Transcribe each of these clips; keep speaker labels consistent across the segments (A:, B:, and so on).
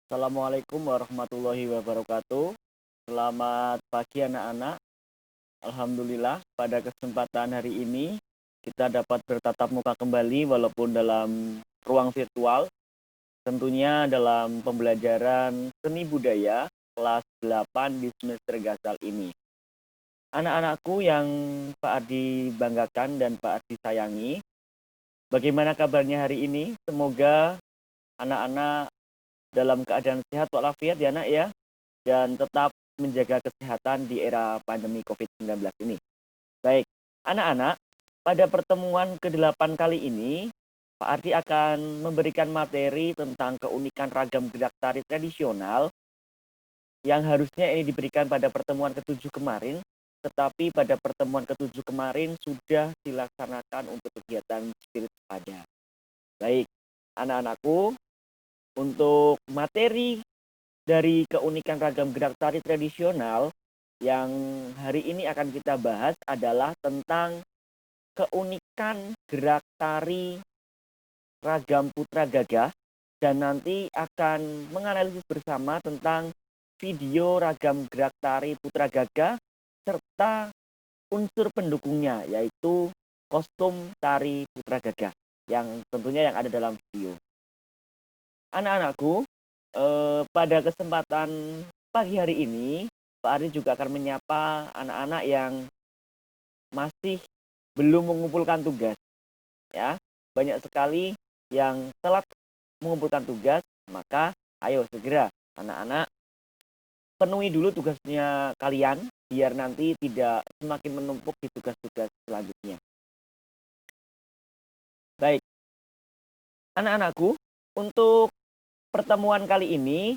A: Assalamualaikum warahmatullahi wabarakatuh. Selamat pagi anak-anak. Alhamdulillah pada kesempatan hari ini kita dapat bertatap muka kembali walaupun dalam ruang virtual. Tentunya dalam pembelajaran seni budaya kelas 8 di semester gasal ini. Anak-anakku yang Pak Ardi banggakan dan Pak Ardi sayangi, bagaimana kabarnya hari ini? Semoga anak-anak dalam keadaan sehat walafiat ya nak ya, dan tetap menjaga kesehatan di era pandemi COVID-19 ini. Baik, anak-anak, pada pertemuan ke-8 kali ini, Pak Ardi akan memberikan materi tentang keunikan ragam gerak tari tradisional yang harusnya ini diberikan pada pertemuan ke-7 kemarin, tetapi pada pertemuan ke-7 kemarin sudah dilaksanakan untuk kegiatan spirit pada. Baik, anak-anakku, untuk materi dari keunikan ragam gerak tari tradisional yang hari ini akan kita bahas adalah tentang keunikan gerak tari ragam putra gagah, dan nanti akan menganalisis bersama tentang video ragam gerak tari putra gagah serta unsur pendukungnya, yaitu kostum tari putra gagah yang tentunya yang ada dalam video. Anak-anakku, pada kesempatan pagi hari ini, Pak Ari juga akan menyapa anak-anak yang masih belum mengumpulkan tugas, ya. Banyak sekali yang telat mengumpulkan tugas, maka ayo segera anak-anak penuhi dulu tugasnya kalian biar nanti tidak semakin menumpuk di tugas-tugas selanjutnya. Baik, anak-anakku, untuk pertemuan kali ini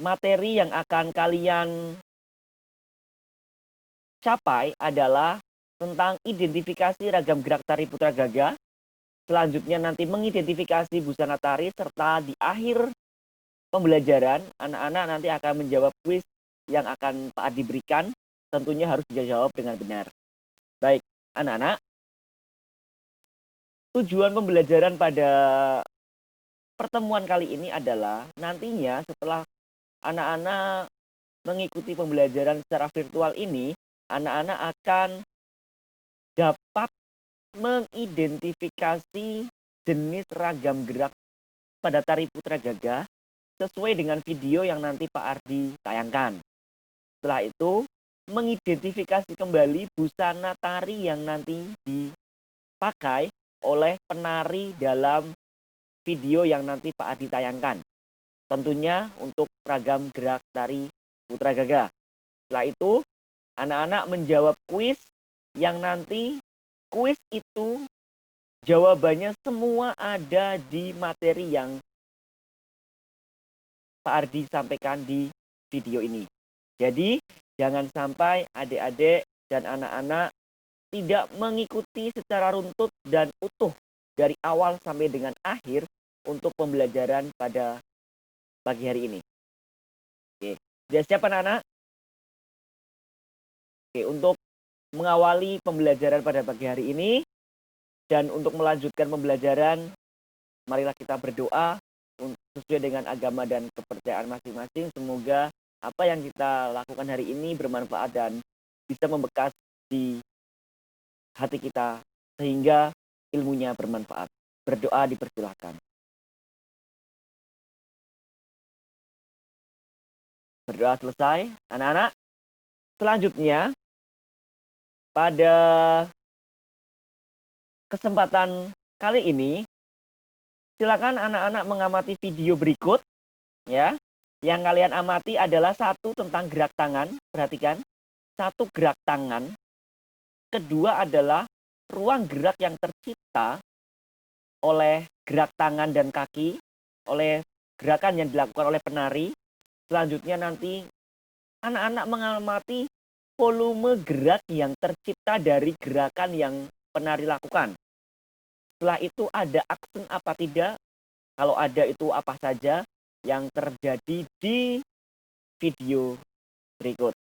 A: materi yang akan kalian capai adalah tentang identifikasi ragam gerak tari putra gagah. Selanjutnya nanti mengidentifikasi busana tari, serta di akhir pembelajaran anak-anak nanti akan menjawab kuis yang akan Pak Adi berikan. Tentunya harus dijawab dengan benar. Baik, anak-anak, tujuan pembelajaran pada pertemuan kali ini adalah nantinya setelah anak-anak mengikuti pembelajaran secara virtual ini, anak-anak akan dapat mengidentifikasi jenis ragam gerak pada tari putra gagah sesuai dengan video yang nanti Pak Ardi tayangkan. Setelah itu, mengidentifikasi kembali busana tari yang nanti dipakai oleh penari dalam video yang nanti Pak Ardi tayangkan. Tentunya untuk ragam gerak tari putra gagah. Setelah itu, anak-anak menjawab kuis yang nanti kuis itu jawabannya semua ada di materi yang Pak Ardi sampaikan di video ini. Jadi, jangan sampai adik-adik dan anak-anak tidak mengikuti secara runtut dan utuh dari awal sampai dengan akhir untuk pembelajaran pada pagi hari ini. Oke, sudah siap anak-anak? Oke, untuk mengawali pembelajaran pada pagi hari ini dan untuk melanjutkan pembelajaran, marilah kita berdoa sesuai dengan agama dan kepercayaan masing-masing. Semoga apa yang kita lakukan hari ini bermanfaat dan bisa membekas di hati kita sehingga ilmunya bermanfaat. Berdoa dipersilahkan. Berdoa selesai, anak-anak. Selanjutnya, pada kesempatan kali ini, silakan anak-anak mengamati video berikut, ya. Yang kalian amati adalah satu tentang gerak tangan, perhatikan. Satu gerak tangan. Kedua adalah ruang gerak yang tercipta oleh gerak tangan dan kaki, oleh gerakan yang dilakukan oleh penari. Selanjutnya nanti anak-anak mengamati volume gerak yang tercipta dari gerakan yang penari lakukan. Setelah itu ada aksen apa tidak? Kalau ada itu apa saja yang terjadi di video berikut.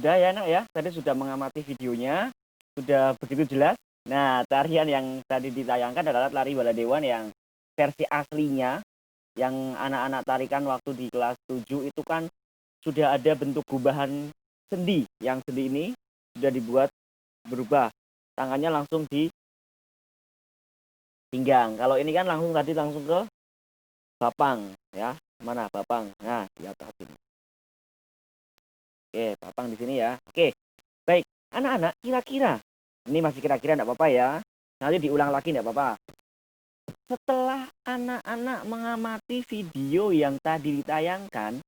A: Sudah ya nak ya, tadi sudah mengamati videonya, sudah begitu jelas. Nah, tarian yang tadi ditayangkan adalah tari Baladewan yang versi aslinya, yang anak-anak tarikan waktu di kelas 7 itu kan sudah ada bentuk gubahan sendi, yang sendi ini sudah dibuat berubah, tangannya langsung di pinggang. Kalau ini kan langsung tadi langsung ke bapang ya, mana bapang, nah di atas ini. Oke, bapang di sini ya. Oke, baik anak-anak, kira-kira ini masih kira-kira enggak apa-apa ya, nanti diulang lagi enggak apa-apa. Setelah anak-anak mengamati video yang tadi ditayangkan,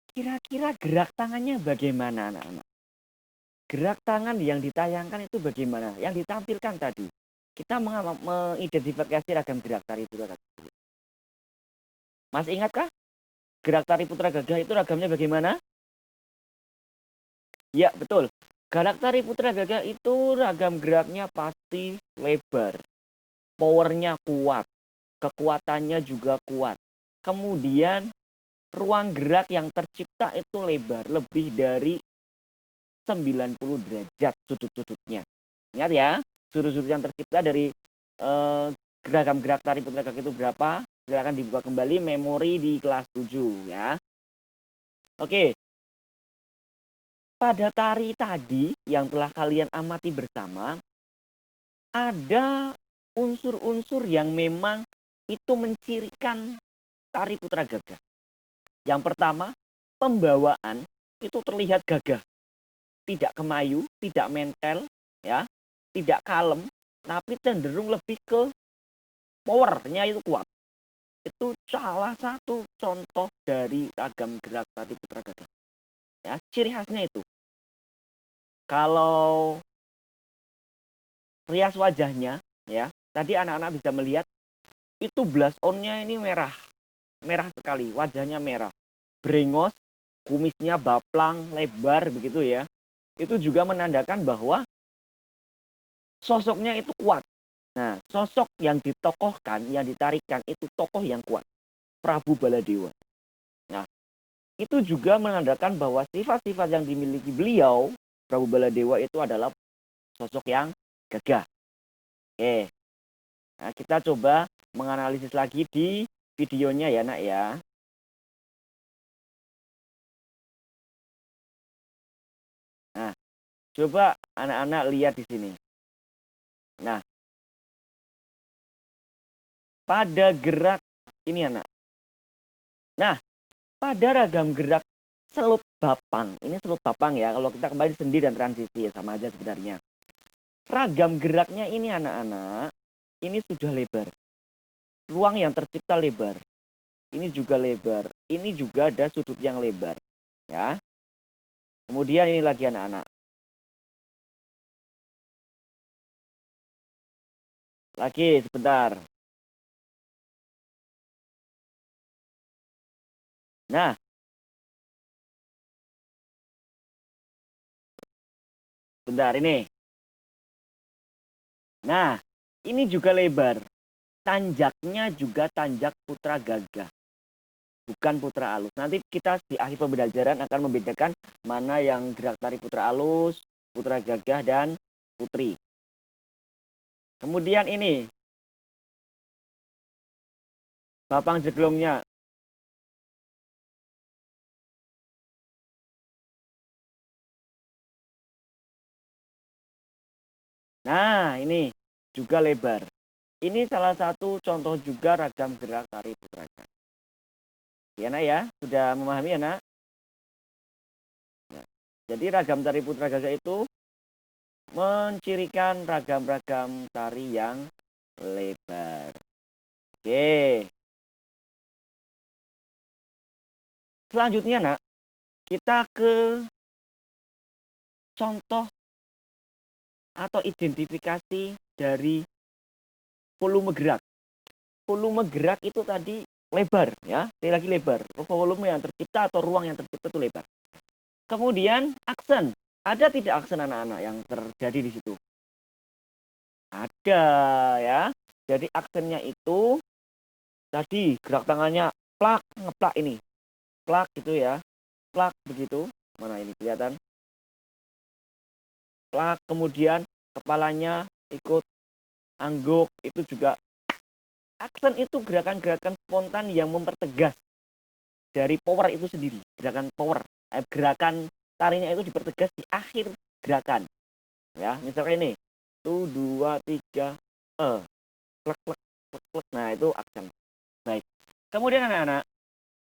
A: kira-kira gerak tangannya bagaimana anak-anak? Gerak tangan yang ditayangkan itu bagaimana? Yang ditampilkan tadi. Kita mengidentifikasi ragam gerak tari putra gagah. Masih ingatkah? Gerak tari putra gagah itu ragamnya bagaimana? Ya, betul. Gerak tari putra gagah itu ragam geraknya pasti lebar. Powernya kuat. Kekuatannya juga kuat. Kemudian ruang gerak yang tercipta itu lebar. Lebih dari 90 derajat sudut-sudutnya. Ingat ya, sudut-sudut yang tercipta dari ragam gerak tari putra gagah itu berapa? Silakan dibuka kembali memori di kelas 7 ya. Oke. Pada tari tadi yang telah kalian amati bersama, ada unsur-unsur yang memang itu mencirikan tari putra gagah. Yang pertama, pembawaan itu terlihat gagah. Tidak kemayu, tidak mentel, ya, tidak kalem, tapi cenderung lebih ke powernya itu kuat. Itu salah satu contoh dari ragam gerak tari putra gagah. Ya, ciri khasnya itu. Kalau rias wajahnya, ya, tadi anak-anak bisa melihat itu blush on-nya ini merah, merah sekali, wajahnya merah, brengos, kumisnya baplang, lebar begitu ya. Itu juga menandakan bahwa sosoknya itu kuat. Nah, sosok yang ditokohkan, yang ditarikan itu tokoh yang kuat. Prabu Baladewa. Nah, itu juga menandakan bahwa sifat-sifat yang dimiliki beliau, Prabu Baladewa itu adalah sosok yang gagah. Oke. Nah, kita coba menganalisis lagi di videonya ya, Nak ya. Nah, coba anak-anak lihat di sini. Nah, pada gerak ini anak. Nah, pada ragam gerak selut bapang. Ini selut bapang ya. Kalau kita kembali sendi dan transisi ya sama aja sebenarnya. Ragam geraknya ini anak-anak, ini sudah lebar. Ruang yang tercipta lebar. Ini juga lebar. Ini juga ada sudut yang lebar. Ya. Kemudian ini lagi anak-anak. Lagi sebentar. Nah, bentar ini. Nah, ini juga lebar. Tanjaknya juga tanjak putra gagah. Bukan putra alus. Nanti kita di akhir pembelajaran akan membedakan mana yang gerak tari putra alus, putra gagah, dan putri. Kemudian ini. Bapang jeglongnya. Nah, ini juga lebar. Ini salah satu contoh juga ragam gerak tari putra gagah. Ya, Nak ya? Sudah memahami ya, Nak? Nah, jadi ragam tari putra gagah itu mencirikan ragam-ragam tari yang lebar. Oke. Selanjutnya, Nak, kita ke contoh atau identifikasi dari volume gerak. Volume gerak itu tadi lebar ya, sekali lagi lebar. Volume yang tercipta atau ruang yang tercipta itu lebar. Kemudian aksen. Ada tidak aksen anak-anak yang terjadi di situ? Ada ya. Jadi aksennya itu tadi gerak tangannya plak, ngeplak ini. Plak gitu ya. Plak begitu. Mana ini kelihatan? plak, kemudian kepalanya ikut angguk, itu juga aksen itu gerakan-gerakan spontan yang mempertegas dari power itu sendiri. Gerakan tarinya itu dipertegas di akhir gerakan. Ya, misalnya ini 1, 2, 3 plek plek plek plek. Nah, itu aksen. Baik. Kemudian anak-anak,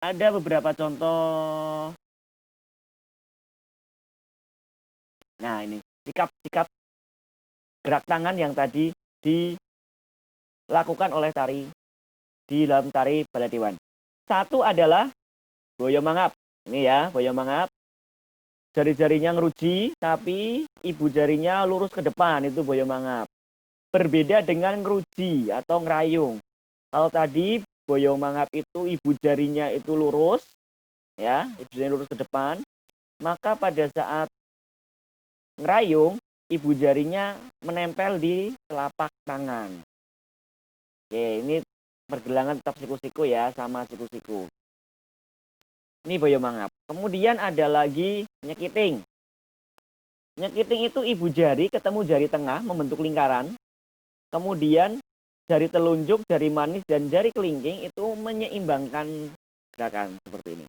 A: ada beberapa contoh. Nah, ini sikap-sikap gerak tangan yang tadi dilakukan oleh tari di dalam tari Baladewan. Satu adalah boyo mangap. Ini ya, boyo mangap. Jari-jarinya ngeruji, tapi ibu jarinya lurus ke depan, itu boyo mangap. Berbeda dengan ngeruji atau ngerayung. Kalau tadi boyo mangap itu ibu jarinya itu lurus, ya, ibu jarinya lurus ke depan. Maka pada saat ngerayung, ibu jarinya menempel di telapak tangan. Oke, ini pergelangan tetap siku-siku ya, sama siku-siku. Ini boyo mangap. Kemudian ada lagi nyekiting. Nyekiting itu ibu jari ketemu jari tengah membentuk lingkaran. Kemudian jari telunjuk, jari manis, dan jari kelingking itu menyeimbangkan gerakan seperti ini.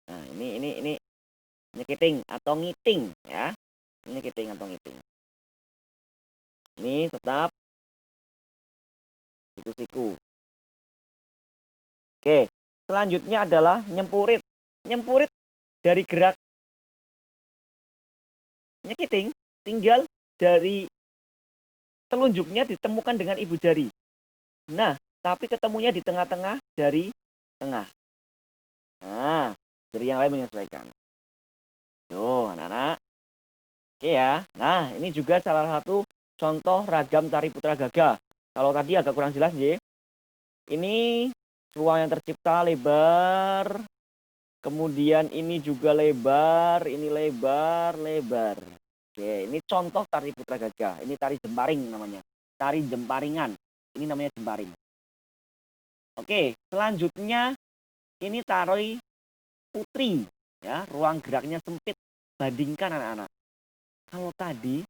A: Nah, ini nyekiting atau ngiting ya. Ini nyekiting atau ngiting. Ini tetap siku-siku. Oke, selanjutnya adalah nyempurit. Nyempurit dari gerak nyekiting tinggal dari telunjuknya ditemukan dengan ibu jari. Nah, tapi ketemunya di tengah-tengah jari tengah. Nah, jari yang lain menyesuaikan. Tuh, anak-anak. Oke ya. Nah, ini juga salah satu contoh ragam tari putra gagah. Kalau tadi agak kurang jelas, ya. Ini ruang yang tercipta lebar. Kemudian ini juga lebar, ini lebar, lebar. Oke, ini contoh tari putra gagah. Ini tari jemparing namanya. Tari jemparingan. Ini namanya jemparing. Oke, selanjutnya ini tari putri. Ya, ruang geraknya sempit. Bandingkan anak-anak. Kalau tadi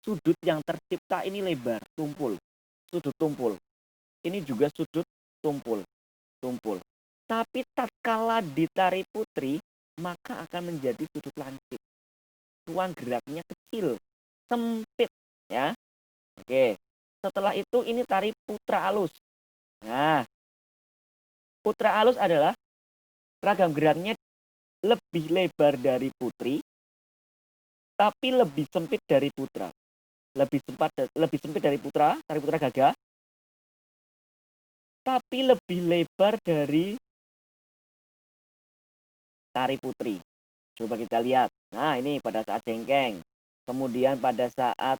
A: sudut yang tercipta ini lebar, tumpul. Sudut tumpul. Ini juga sudut tumpul. Tumpul. Tapi tatkala di tari putri, maka akan menjadi sudut lancip. Ruang geraknya kecil, sempit, ya. Oke. Setelah itu ini tari putra alus. Nah, putra alus adalah ragam geraknya lebih lebar dari putri, tapi lebih sempit dari putra. Lebih sempit dari putra, tari putra gagah, tapi lebih lebar dari tari putri. Coba kita lihat. Nah, ini pada saat jengkeng. Kemudian pada saat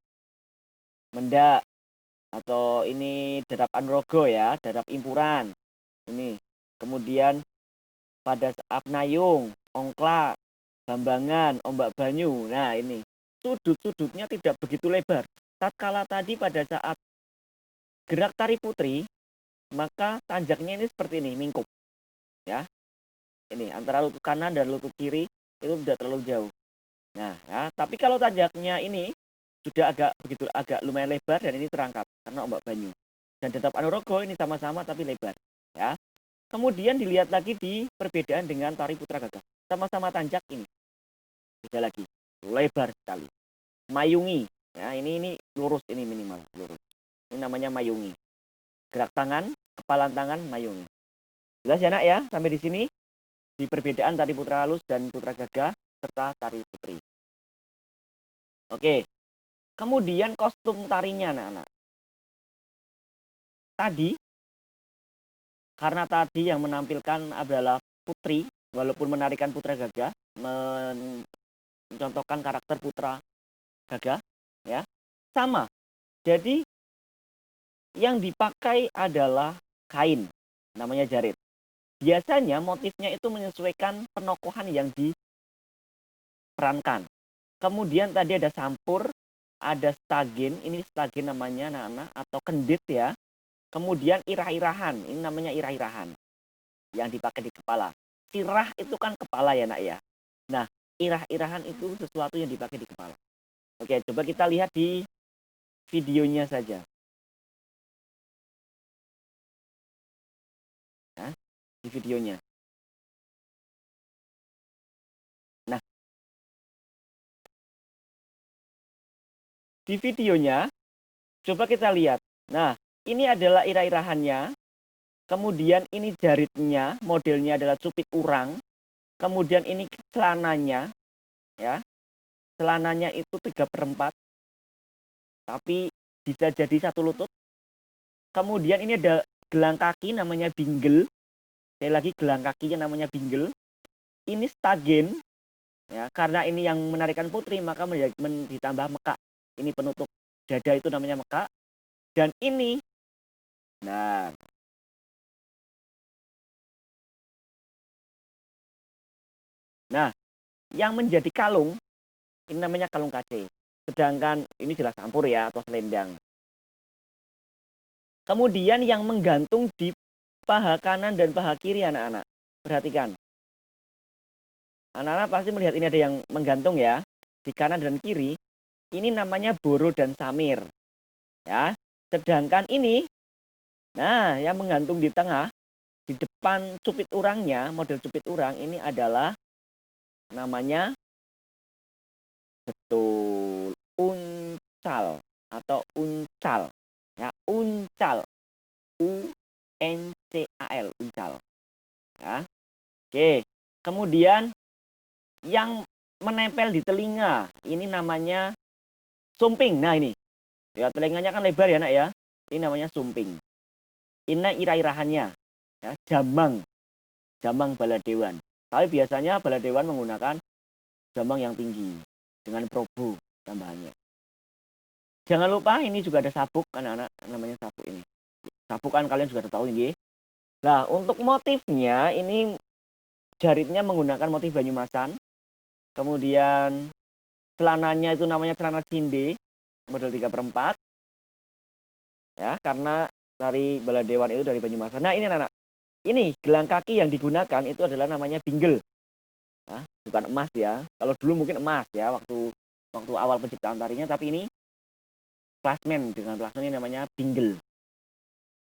A: mendak atau ini dadap anrogo ya, dadap impuran. Ini. Kemudian pada saat nayung, ongklak, bambangan, ombak banyu. Nah, ini. Sudut-sudutnya tidak begitu lebar. Tatkala tadi pada saat gerak tari putri, maka tanjaknya ini seperti ini, mingkup. Ya. Ini antara lutut kanan dan lutut kiri itu tidak terlalu jauh. Nah, ya, tapi kalau tanjaknya ini sudah agak lumayan lebar dan ini terangkat karena ombak banyu. Dan tetap anorogo ini sama-sama tapi lebar, ya. Kemudian dilihat lagi di perbedaan dengan tari putra gagah. Sama-sama tanjak ini. Beda lagi, lebar sekali. Mayungi, ya, ini lurus, ini minimal lurus. Ini namanya mayungi. Gerak tangan, kepalan tangan, mayungi. Jelas ya, Nak ya, sampai di sini di perbedaan tari putra halus dan putra gagah serta tari putri. Oke. Kemudian kostum tarinya anak-anak. Tadi karena tadi yang menampilkan adalah putri, walaupun menarikan putra gagah, mencontohkan karakter putra gagah, ya. Sama. Jadi yang dipakai adalah kain, namanya jarit. Biasanya motifnya itu menyesuaikan penokohan yang diperankan. Kemudian tadi ada sampur, ada stagin, ini stagin namanya anak-anak, atau kendit ya. Kemudian irah-irahan, ini namanya irah-irahan yang dipakai di kepala. Sirah itu kan kepala ya nak ya. Nah, irah-irahan itu sesuatu yang dipakai di kepala. Oke, coba kita lihat di videonya saja. Nah, di videonya. Nah, di videonya coba kita lihat. Nah, ini adalah irah-irahannya. Kemudian ini jaritnya, modelnya adalah cupit urang. Kemudian ini celananya, ya. Celananya itu 3/4, tapi bisa jadi 1 lutut. Kemudian ini ada gelang kaki namanya bingle. Sekali lagi gelang kakinya namanya bingle. Ini stagen, ya, karena ini yang menarikan putri maka ditambah mekak. Ini penutup dada itu namanya mekak. Dan ini, nah, yang menjadi kalung ini namanya kalung KC. Sedangkan ini jelas campur ya atau selendang. Kemudian yang menggantung di paha kanan dan paha kiri anak-anak. Perhatikan. Anak-anak pasti melihat ini ada yang menggantung ya. Di kanan dan kiri. Ini namanya boro dan samir. Ya. Sedangkan ini, nah, yang menggantung di tengah, di depan cupit urangnya, model cupit urang ini adalah namanya betul uncal atau uncal. Ya, uncal. UNCAL, uncal. Ya. Oke. Kemudian yang menempel di telinga, ini namanya sumping. Nah, ini. Ya, telinganya kan lebar ya, Nak ya. Ini namanya sumping. Ini irah-irahannya. Ya, jamang. Jamang baladewan. Tapi biasanya baladewan menggunakan jamang yang tinggi dengan probo tambahannya. Jangan lupa ini juga ada sabuk anak-anak, namanya sabuk ini. Sabuk kan kalian juga tahu ini. Nah, untuk motifnya ini jaritnya menggunakan motif Banyumasan. Kemudian celananya itu namanya celana cinde model 3/4. Ya, karena dari baladewan itu dari Banyumasan. Nah, ini anak-anak. Ini gelang kaki yang digunakan itu adalah namanya bingle. Nah, bukan emas ya. Kalau dulu mungkin emas ya waktu awal penciptaan tarinya, tapi ini plasmen dengan plasmen ini namanya bingle.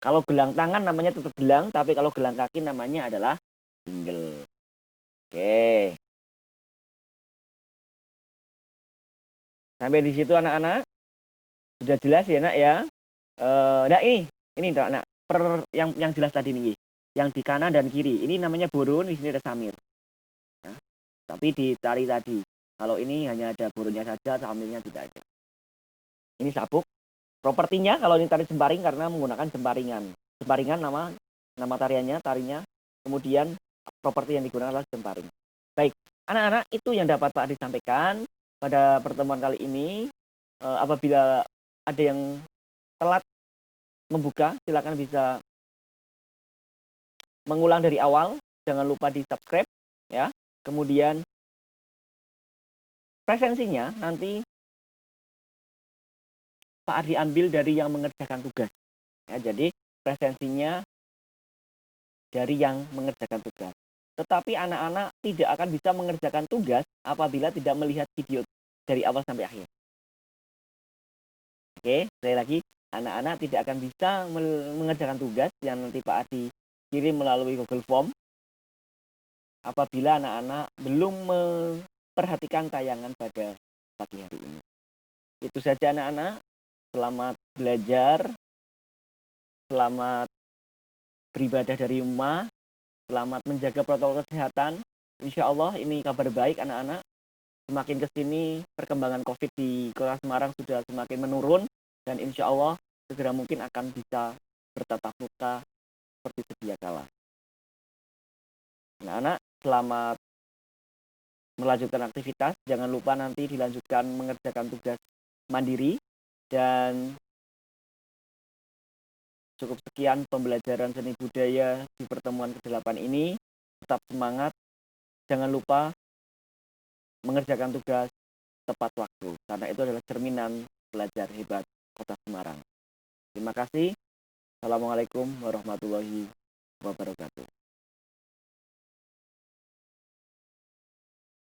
A: Kalau gelang tangan namanya tetap gelang, tapi kalau gelang kaki namanya adalah bingle. Oke. Sampai di situ anak-anak. Sudah jelas ya, Nak ya. Nah ini Nak, yang jelas tadi nih. Yang di kanan dan kiri. Ini namanya borun, di sini ada samir. Ya. Tapi dicari tadi. Kalau ini hanya ada borunnya saja, samirnya tidak ada. Ini sabuk. Propertinya kalau ini tari jemparing karena menggunakan jemparingan. Jemparingan nama tariannya, tarinya. Kemudian properti yang digunakan adalah jemparing. Baik, anak-anak itu yang dapat Pak Adi sampaikan pada pertemuan kali ini. Apabila ada yang telat membuka, silakan bisa mengulang dari awal. Jangan lupa di subscribe ya. Kemudian presensinya nanti Pak Adi ambil dari yang mengerjakan tugas. Ya, jadi presensinya dari yang mengerjakan tugas. Tetapi anak-anak tidak akan bisa mengerjakan tugas apabila tidak melihat video dari awal sampai akhir. Oke, sekali lagi, anak-anak tidak akan bisa mengerjakan tugas yang nanti Pak Adi kirim melalui Google Form apabila anak-anak belum memperhatikan tayangan pada pagi hari ini. Itu saja anak-anak. Selamat belajar, selamat beribadah dari rumah, selamat menjaga protokol kesehatan. Insya Allah ini kabar baik anak-anak. Semakin kesini perkembangan COVID di Kota Semarang sudah semakin menurun dan insya Allah segera mungkin akan bisa bertatap muka seperti sedia kala. Anak-anak selamat melanjutkan aktivitas. Jangan lupa nanti dilanjutkan mengerjakan tugas mandiri. Dan cukup sekian pembelajaran seni budaya di pertemuan ke-8 ini. Tetap semangat. Jangan lupa mengerjakan tugas tepat waktu. Karena itu adalah cerminan pelajar hebat Kota Semarang. Terima kasih. Assalamualaikum warahmatullahi wabarakatuh.